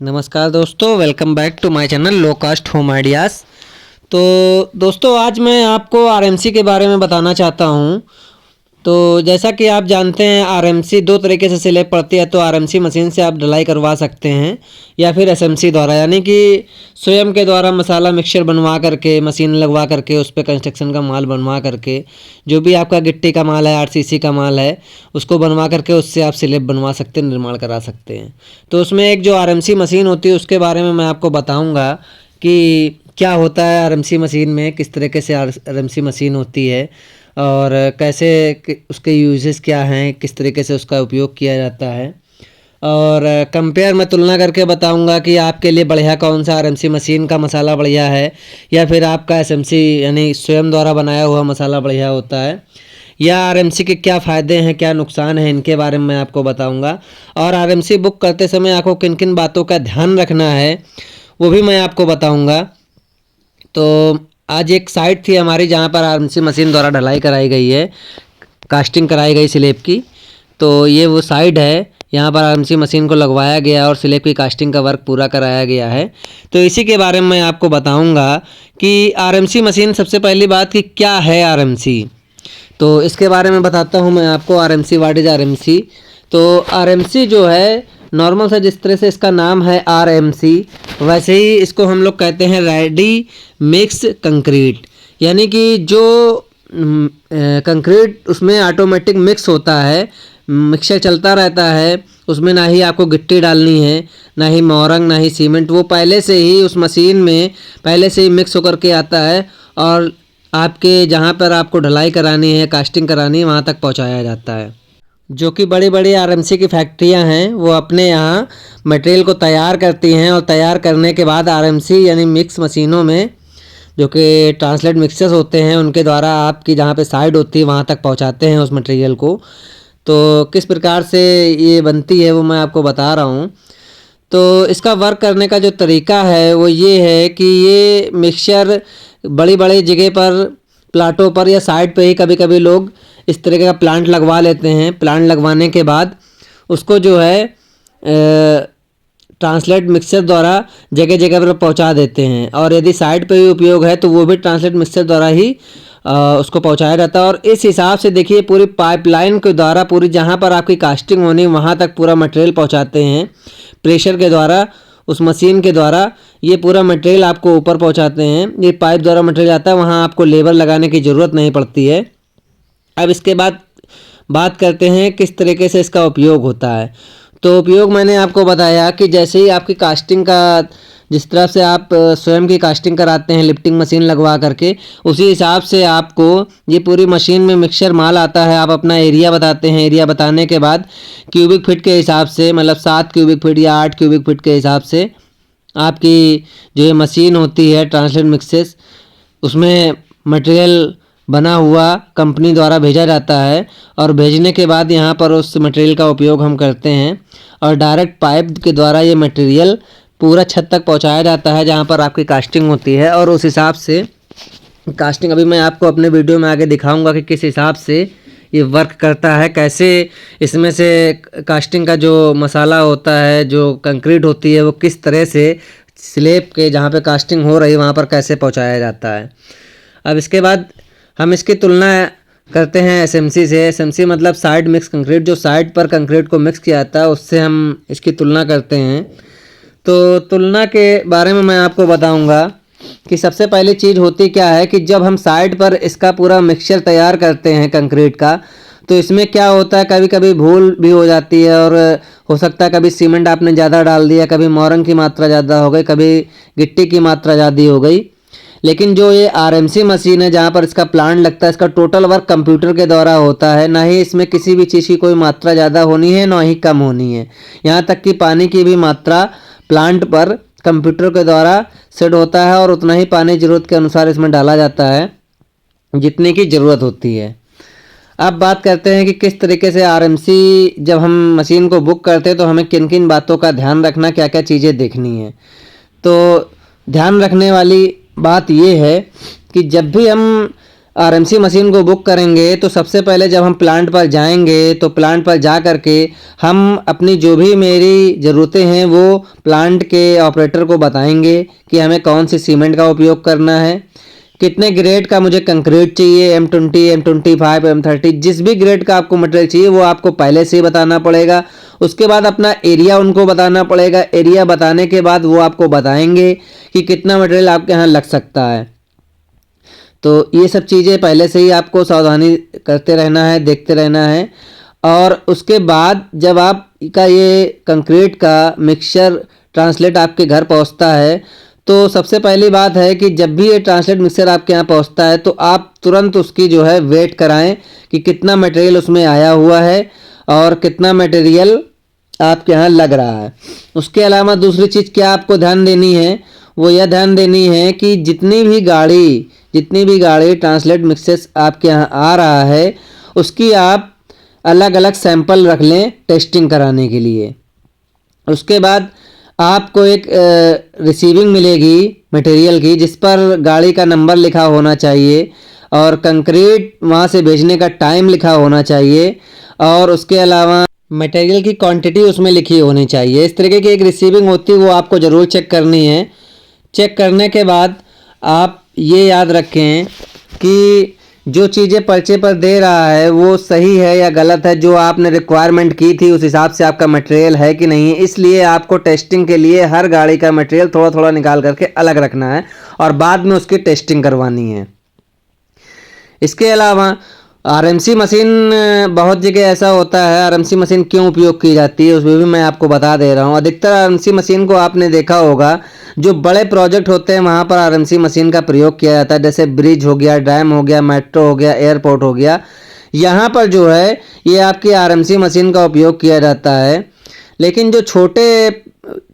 नमस्कार दोस्तों, welcome back to my channel low cost home ideas. तो दोस्तों, आज मैं आपको आरएमसी के बारे में बताना चाहता हूं। तो जैसा कि आप जानते हैं, आरएमसी दो तरीके से स्लैब पड़ती है। तो आरएमसी मशीन से आप ढलाई करवा सकते हैं या फिर एसएमसी द्वारा, यानी कि स्वयं के द्वारा मसाला मिक्सचर बनवा करके, मशीन लगवा करके, उस पर कंस्ट्रक्शन का माल बनवा करके, जो भी आपका गिट्टी का माल है, आरसीसी का माल है, उसको बनवा करके उससे आप स्लैब बनवा सकते हैं, निर्माण करा सकते हैं। तो उसमें एक जो आरएमसी मशीन होती है उसके बारे में मैं आपको बताऊँगा कि क्या होता है आरएमसी मशीन में, किस तरीके से आरएमसी मशीन होती है और कैसे उसके यूजेस क्या हैं, किस तरीके से उसका उपयोग किया जाता है। और कंपेयर मैं तुलना करके बताऊंगा कि आपके लिए बढ़िया कौन सा आरएमसी मशीन का मसाला बढ़िया है या फिर आपका एसएमसी यानी स्वयं द्वारा बनाया हुआ मसाला बढ़िया होता है, या आरएमसी के क्या फ़ायदे हैं, क्या नुकसान है, इनके बारे में मैं आपको बताऊंगा। और आरएमसी बुक करते समय आपको किन किन बातों का ध्यान रखना है वो भी मैं आपको बताऊँगा। तो आज एक साइट थी हमारी जहाँ पर आरएमसी मशीन द्वारा ढलाई कराई गई है, कास्टिंग कराई गई स्लैब की। तो ये वो साइट है, यहाँ पर आरएमसी मशीन को लगवाया गया और स्लैब की कास्टिंग का वर्क पूरा कराया गया है। तो इसी के बारे में मैं आपको बताऊंगा कि आरएमसी मशीन, सबसे पहली बात कि क्या है आरएमसी। तो इसके बारे में बताता हूँ मैं आपको, आरएमसी, व्हाट इज़ आरएमसी। तो आरएमसी जो है, नॉर्मल से जिस तरह से इसका नाम है आरएमसी, वैसे ही इसको हम लोग कहते हैं रेडी मिक्स कंक्रीट। यानी कि जो कंक्रीट उसमें ऑटोमेटिक मिक्स होता है, मिक्सचर चलता रहता है, उसमें ना ही आपको गिट्टी डालनी है, ना ही मोरंग, ना ही सीमेंट, वो पहले से ही उस मशीन में पहले से ही मिक्स होकर के आता है और आपके जहाँ पर आपको ढलाई करानी है, कास्टिंग करानी है, वहाँ तक पहुँचाया जाता है। जो कि बड़ी बड़ी आरएमसी की फैक्ट्रियां हैं, वो अपने यहाँ मटेरियल को तैयार करती हैं और तैयार करने के बाद आरएमसी यानी मिक्स मशीनों में, जो कि ट्रांसलेट मिक्सर्स होते हैं, उनके द्वारा आपकी जहाँ पे साइड होती है वहाँ तक पहुँचाते हैं उस मटेरियल को। तो किस प्रकार से ये बनती है वो मैं आपको बता रहा हूँ। तो इसका वर्क करने का जो तरीका है वो ये है कि ये मिक्सचर बड़ी बड़ी जगह पर, प्लाटों पर या साइड पे ही कभी कभी लोग इस तरीके का प्लांट लगवा लेते हैं। प्लांट लगवाने के बाद उसको जो है ट्रांसलेट मिक्सर द्वारा जगह जगह पर पहुंचा देते हैं। और यदि साइड पे ही उपयोग है तो वो भी ट्रांसलेट मिक्सर द्वारा ही उसको पहुंचाया जाता है। और इस हिसाब से देखिए, पूरी पाइपलाइन के द्वारा पूरी जहां पर आपकी कास्टिंग होनी वहां तक पूरा मटेरियल पहुंचाते हैं। प्रेशर के द्वारा, उस मशीन के द्वारा ये पूरा मटेरियल आपको ऊपर पहुंचाते हैं। ये पाइप द्वारा मटेरियल आता है, वहाँ आपको लेबर लगाने की ज़रूरत नहीं पड़ती है। अब इसके बाद बात करते हैं किस तरीके से इसका उपयोग होता है। तो उपयोग मैंने आपको बताया कि जैसे ही आपकी कास्टिंग का, जिस तरह से आप स्वयं की कास्टिंग कराते हैं लिफ्टिंग मशीन लगवा करके, उसी हिसाब से आपको ये पूरी मशीन में मिक्सचर माल आता है। आप अपना एरिया बताते हैं, एरिया बताने के बाद क्यूबिक फीट के हिसाब से, मतलब 7 क्यूबिक फीट या 8 क्यूबिक फीट के हिसाब से आपकी जो ये मशीन होती है ट्रांसलेट मिक्सेस, उसमें मटेरियल बना हुआ कंपनी द्वारा भेजा जाता है। और भेजने के बाद यहाँ पर उस मटेरियल का उपयोग हम करते हैं और डायरेक्ट पाइप के द्वारा ये मटेरियल पूरा छत तक पहुँचाया जाता है जहाँ पर आपकी कास्टिंग होती है। और उस हिसाब से कास्टिंग, अभी मैं आपको अपने वीडियो में आगे दिखाऊंगा कि किस हिसाब से ये वर्क करता है, कैसे इसमें से कास्टिंग का जो मसाला होता है, जो कंक्रीट होती है, वो किस तरह से स्लैब के जहाँ पे कास्टिंग हो रही है वहाँ पर कैसे पहुँचाया जाता है। अब इसके बाद हम इसकी तुलना करते हैं एसएमसी से। एसएमसी मतलब साइड मिक्स कंक्रीट, जो साइड पर कंक्रीट को मिक्स किया जाता है, उससे हम इसकी तुलना करते हैं। तो तुलना के बारे में मैं आपको बताऊंगा कि सबसे पहली चीज़ होती क्या है कि जब हम साइड पर इसका पूरा मिक्सचर तैयार करते हैं कंक्रीट का, तो इसमें क्या होता है, कभी कभी भूल भी हो जाती है और हो सकता है कभी सीमेंट आपने ज़्यादा डाल दिया, कभी मोरंग की मात्रा ज़्यादा हो गई, कभी गिट्टी की मात्रा ज़्यादा हो गई। लेकिन जो ये आरएमसी मशीन है जहाँ पर इसका प्लांट लगता है, इसका टोटल वर्क कंप्यूटर के द्वारा होता है। ना ही इसमें किसी भी चीज़ की कोई मात्रा ज़्यादा होनी है, ना ही कम होनी है। यहाँ तक कि पानी की भी मात्रा प्लांट पर कंप्यूटर के द्वारा सेट होता है और उतना ही पानी ज़रूरत के अनुसार इसमें डाला जाता है जितने की ज़रूरत होती है। अब बात करते हैं कि किस तरीके से आरएमसी, जब हम मशीन को बुक करते हैं तो हमें किन किन बातों का ध्यान रखना, क्या क्या चीज़ें देखनी है। तो ध्यान रखने वाली बात ये है कि जब भी हम आरएमसी मशीन को बुक करेंगे तो सबसे पहले जब हम प्लांट पर जाएंगे तो प्लांट पर जा कर के हम अपनी जो भी मेरी ज़रूरतें हैं वो प्लांट के ऑपरेटर को बताएंगे कि हमें कौन सी सीमेंट का उपयोग करना है, कितने ग्रेड का मुझे कंक्रीट चाहिए, M20, M25, M30, जिस भी ग्रेड का आपको मटेरियल चाहिए वो आपको पहले से ही बताना पड़ेगा। उसके बाद अपना एरिया उनको बताना पड़ेगा। एरिया बताने के बाद वो आपको बताएंगे कि कितना मटेरियल आपके यहाँ लग सकता है। तो ये सब चीज़ें पहले से ही आपको सावधानी करते रहना है, देखते रहना है। और उसके बाद जब आपका ये कंक्रीट का मिक्सचर ट्रांसलेट आपके घर पहुंचता है तो सबसे पहली बात है कि जब भी ये ट्रांसलेट मिक्सचर आपके यहाँ पहुंचता है तो आप तुरंत उसकी जो है वेट कराएं कि कितना मटेरियल उसमें आया हुआ है और कितना मटेरियल आपके यहाँ लग रहा है। उसके अलावा दूसरी चीज़ क्या आपको ध्यान देनी है, वो यह ध्यान देनी है कि जितनी भी गाड़ी ट्रांसलेट मिक्सचर आपके यहाँ आ रहा है उसकी आप अलग अलग सैंपल रख लें टेस्टिंग कराने के लिए। उसके बाद आपको एक रिसीविंग मिलेगी मटेरियल की जिस पर गाड़ी का नंबर लिखा होना चाहिए और कंक्रीट वहाँ से भेजने का टाइम लिखा होना चाहिए और उसके अलावा मटेरियल की क्वांटिटी उसमें लिखी होनी चाहिए। इस तरीके की एक रिसीविंग होती है, वो आपको ज़रूर चेक करनी है। चेक करने के बाद आप ये याद रखें कि जो चीज़ें पर्चे पर दे रहा है वो सही है या गलत है, जो आपने रिक्वायरमेंट की थी उस हिसाब से आपका मटेरियल है कि नहीं है। इसलिए आपको टेस्टिंग के लिए हर गाड़ी का मटेरियल थोड़ा थोड़ा निकाल करके अलग रखना है और बाद में उसकी टेस्टिंग करवानी है। इसके अलावा आरएमसी मशीन बहुत जगह ऐसा होता है, आरएमसी मशीन क्यों उपयोग की जाती है उसमें भी मैं आपको बता दे रहा हूँ। अधिकतर आरएमसी मशीन को आपने देखा होगा जो बड़े प्रोजेक्ट होते हैं वहाँ पर आरएमसी मशीन का प्रयोग किया जाता है, जैसे ब्रिज हो गया, डैम हो गया, मेट्रो हो गया, एयरपोर्ट हो गया। यहाँ पर जो है ये आपकी आरएमसी मशीन का उपयोग किया जाता है। लेकिन जो छोटे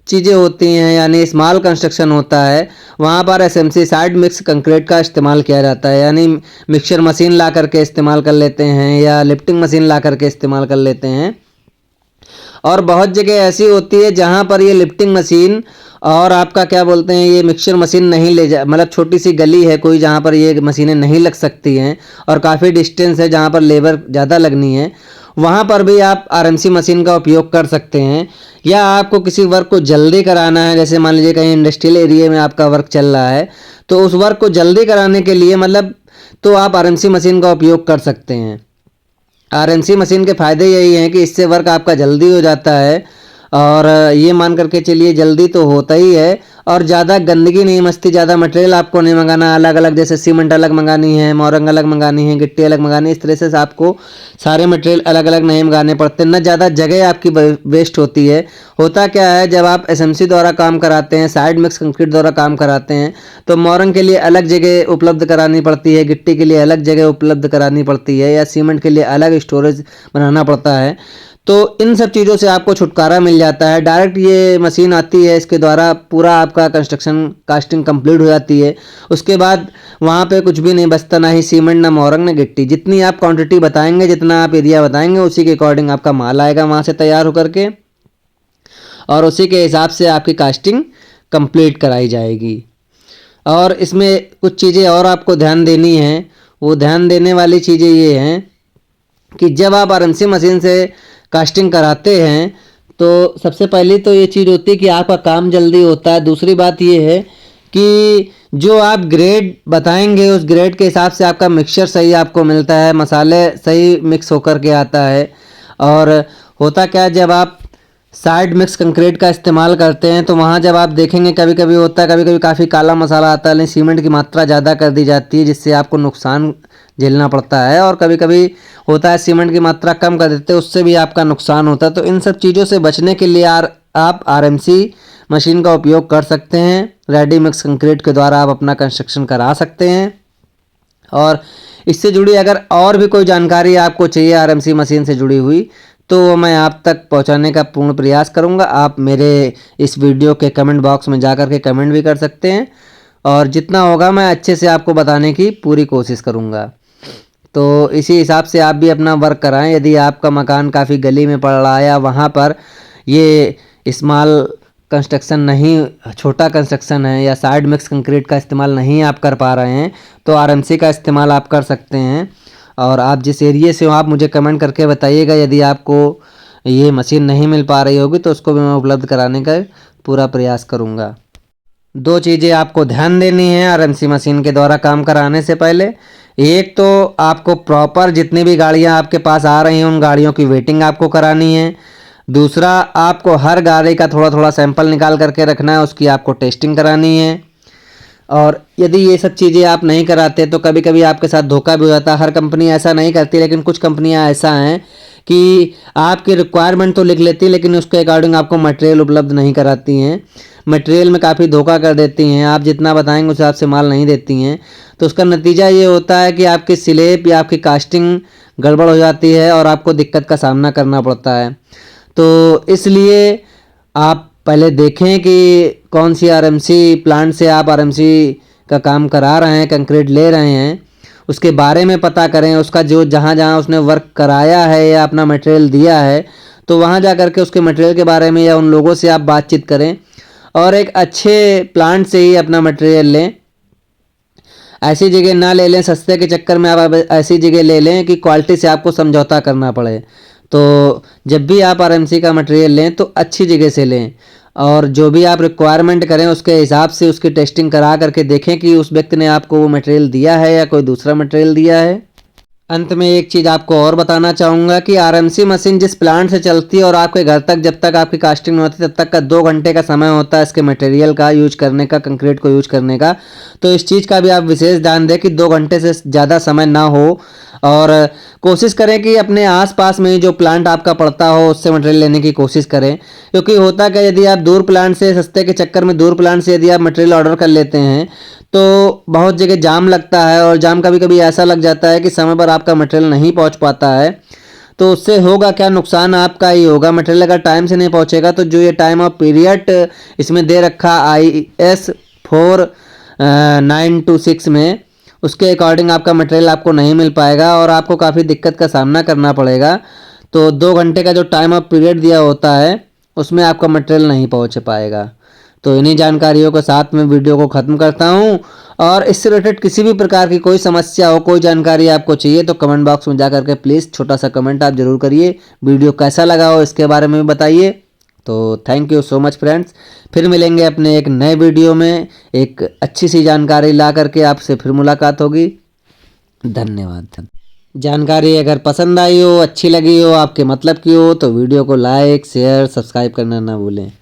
चीज़ें होती हैं यानी स्मॉल कंस्ट्रक्शन होता है वहाँ पर एसएमसी साइड मिक्स कंक्रीट का इस्तेमाल किया जाता है, यानी मिक्सचर मशीन ला करके इस्तेमाल कर लेते हैं या लिफ्टिंग मशीन ला करके इस्तेमाल कर लेते हैं। और बहुत जगह ऐसी होती है जहाँ पर ये लिफ्टिंग मशीन और आपका क्या बोलते हैं ये मिक्सचर मशीन नहीं ले जा, मतलब छोटी सी गली है कोई जहाँ पर ये मशीनें नहीं लग सकती हैं और काफ़ी डिस्टेंस है जहाँ पर लेबर ज़्यादा लगनी है, वहाँ पर भी आप आरएमसी मशीन का उपयोग कर सकते हैं। या आपको किसी वर्क को जल्दी कराना है, जैसे मान लीजिए कहीं इंडस्ट्रियल एरिया में आपका वर्क चल रहा है तो उस वर्क को जल्दी कराने के लिए मतलब तो आप आरएमसी मशीन का उपयोग कर सकते हैं। आरएमसी मशीन के फ़ायदे यही हैं कि इससे वर्क आपका जल्दी हो जाता है और ये मान करके चलिए जल्दी तो होता ही है और ज़्यादा गंदगी नहीं मचती, ज़्यादा मटेरियल आपको नहीं मंगाना अलग अलग, जैसे सीमेंट अलग मंगानी है, मोरंग अलग मंगानी है, गिट्टी अलग मंगानी है, इस तरह से आपको सारे मटेरियल अलग अलग नहीं मंगाने पड़ते, न ज़्यादा जगह आपकी वेस्ट होती है। होता क्या है जब आप एसएमसी द्वारा काम कराते हैं, साइड मिक्स कंक्रीट द्वारा काम कराते हैं तो मोरंग के लिए अलग जगह उपलब्ध करानी पड़ती है, गिट्टी के लिए अलग जगह उपलब्ध करानी पड़ती है या सीमेंट के लिए अलग स्टोरेज बनाना पड़ता है। तो इन सब चीज़ों से आपको छुटकारा मिल जाता है। डायरेक्ट ये मशीन आती है, इसके द्वारा पूरा आपका कंस्ट्रक्शन कास्टिंग कंप्लीट हो जाती है। उसके बाद वहाँ पे कुछ भी नहीं बचता, ना ही सीमेंट, ना मोरंग, ना गिट्टी। जितनी आप क्वांटिटी बताएंगे, जितना आप एरिया बताएंगे उसी के अकॉर्डिंग आपका माल आएगा वहाँ से तैयार होकर के और उसी के हिसाब से आपकी कास्टिंग कंप्लीट कराई जाएगी। और इसमें कुछ चीज़ें और आपको ध्यान देनी है, वो ध्यान देने वाली चीज़ें ये हैं कि जब आप आरएमसी मशीन से कास्टिंग कराते हैं तो सबसे पहली तो ये चीज़ होती है कि आपका काम जल्दी होता है। दूसरी बात ये है कि जो आप ग्रेड बताएंगे उस ग्रेड के हिसाब से आपका मिक्सचर सही आपको मिलता है, मसाले सही मिक्स होकर के आता है। और होता क्या है जब आप साइड मिक्स कंक्रीट का इस्तेमाल करते हैं तो वहाँ जब आप देखेंगे कभी कभी होता है, कभी कभी काफ़ी काला मसाला आता है, लेकिन सीमेंट की मात्रा ज़्यादा कर दी जाती है जिससे आपको नुकसान झेलना पड़ता है। और कभी कभी होता है सीमेंट की मात्रा कम कर देते हैं, उससे भी आपका नुकसान होता है। तो इन सब चीज़ों से बचने के लिए आप आरएमसी मशीन का उपयोग कर सकते हैं। रेडी मिक्स कंक्रीट के द्वारा आप अपना कंस्ट्रक्शन करा सकते हैं। और इससे जुड़ी अगर और भी कोई जानकारी आपको चाहिए आरएमसी मशीन से जुड़ी हुई तो मैं आप तक पहुंचाने का पूर्ण प्रयास करूंगा। आप मेरे इस वीडियो के कमेंट बॉक्स में जाकर के कमेंट भी कर सकते हैं और जितना होगा मैं अच्छे से आपको बताने की पूरी कोशिश करूंगा। तो इसी हिसाब से आप भी अपना वर्क कराएं। यदि आपका मकान काफ़ी गली में पड़ रहा है या वहाँ पर ये स्मॉल कंस्ट्रक्शन नहीं, छोटा कंस्ट्रक्शन है या साइड मिक्स कंक्रीट का इस्तेमाल नहीं आप कर पा रहे हैं तो आरएमसी का इस्तेमाल आप कर सकते हैं। और आप जिस एरिए से हो आप मुझे कमेंट करके बताइएगा, यदि आपको ये मशीन नहीं मिल पा रही होगी तो उसको भी मैं उपलब्ध कराने का पूरा प्रयास करूँगा। 2 चीज़ें आपको ध्यान देनी है आरएमसी मशीन के द्वारा काम कराने से पहले। एक तो आपको प्रॉपर जितनी भी गाड़ियां आपके पास आ रही हैं उन गाड़ियों की वेटिंग आपको करानी है। दूसरा, आपको हर गाड़ी का थोड़ा थोड़ा सैंपल निकाल करके रखना है, उसकी आपको टेस्टिंग करानी है। और यदि ये सब चीज़ें आप नहीं कराते तो कभी कभी आपके साथ धोखा भी हो जाता है। हर कंपनी ऐसा नहीं करती, लेकिन कुछ कंपनियां ऐसा हैं कि आपकी रिक्वायरमेंट तो लिख लेती है लेकिन उसके अकॉर्डिंग आपको मटेरियल उपलब्ध नहीं कराती हैं। मटेरियल में काफ़ी धोखा कर देती हैं, आप जितना बताएंगे उस हिसाब से माल नहीं देती हैं। तो उसका नतीजा ये होता है कि आपकी स्लेब या आपकी कास्टिंग गड़बड़ हो जाती है और आपको दिक्कत का सामना करना पड़ता है। तो इसलिए आप पहले देखें कि कौन सी आरएमसी प्लांट से आप आरएमसी का काम करा रहे हैं, कंक्रीट ले रहे हैं, उसके बारे में पता करें। उसका जो जहाँ जहाँ उसने वर्क कराया है या अपना मटेरियल दिया है तो वहाँ जा कर के उसके मटेरियल के बारे में या उन लोगों से आप बातचीत करें और एक अच्छे प्लांट से ही अपना मटेरियल लें। ऐसी जगह ना ले लें, सस्ते के चक्कर में आप ऐसी जगह ले लें कि क्वालिटी से आपको समझौता करना पड़े। तो जब भी आप आरएमसी का मटेरियल लें तो अच्छी जगह से लें और जो भी आप रिक्वायरमेंट करें उसके हिसाब से उसकी टेस्टिंग करा करके देखें कि उस व्यक्ति ने आपको वो मटेरियल दिया है या कोई दूसरा मटेरियल दिया है। अंत में एक चीज़ आपको और बताना चाहूँगा कि आरएमसी मशीन जिस प्लांट से चलती है और आपके घर तक जब तक आपकी कास्टिंग नहीं होती तब तक का 2 घंटे का समय होता है इसके मटेरियल का यूज करने का, कंक्रीट को यूज करने का। तो इस चीज़ का भी आप विशेष ध्यान दें कि 2 घंटे से ज़्यादा समय ना हो और कोशिश करें कि अपने आसपास में जो प्लांट आपका पड़ता हो उससे मटेरियल लेने की कोशिश करें। क्योंकि होता क्या, यदि आप दूर प्लांट से सस्ते के चक्कर में दूर प्लांट से यदि आप मटेरियल ऑर्डर कर लेते हैं तो बहुत जगह जाम लगता है और जाम कभी कभी ऐसा लग जाता है कि समय पर आपका मटेरियल नहीं पहुंच पाता है। तो उससे होगा क्या, नुकसान आपका ही होगा। मटेरियल अगर टाइम से नहीं पहुंचेगा तो जो ये टाइम ऑफ पीरियड इसमें दे रखा IS 4926 में, उसके अकॉर्डिंग आपका मटेरियल आपको नहीं मिल पाएगा और आपको काफ़ी दिक्कत का सामना करना पड़ेगा। तो 2 घंटे का जो टाइम ऑफ पीरियड दिया होता है उसमें आपका मटेरियल नहीं पहुंच पाएगा। तो इन्हीं जानकारियों के साथ मैं वीडियो को ख़त्म करता हूं और इससे रिलेटेड किसी भी प्रकार की कोई समस्या हो, कोई जानकारी आपको चाहिए तो कमेंट बॉक्स में जा करके प्लीज़ छोटा सा कमेंट आप ज़रूर करिए। वीडियो कैसा लगा हो इसके बारे में भी बताइए। तो thank you so much friends, फिर मिलेंगे अपने एक नए वीडियो में एक अच्छी सी जानकारी ला करके आपसे फिर मुलाकात होगी। धन्यवाद। जानकारी अगर पसंद आई हो, अच्छी लगी हो, आपके मतलब की हो तो वीडियो को लाइक शेयर सब्सक्राइब करना ना भूलें।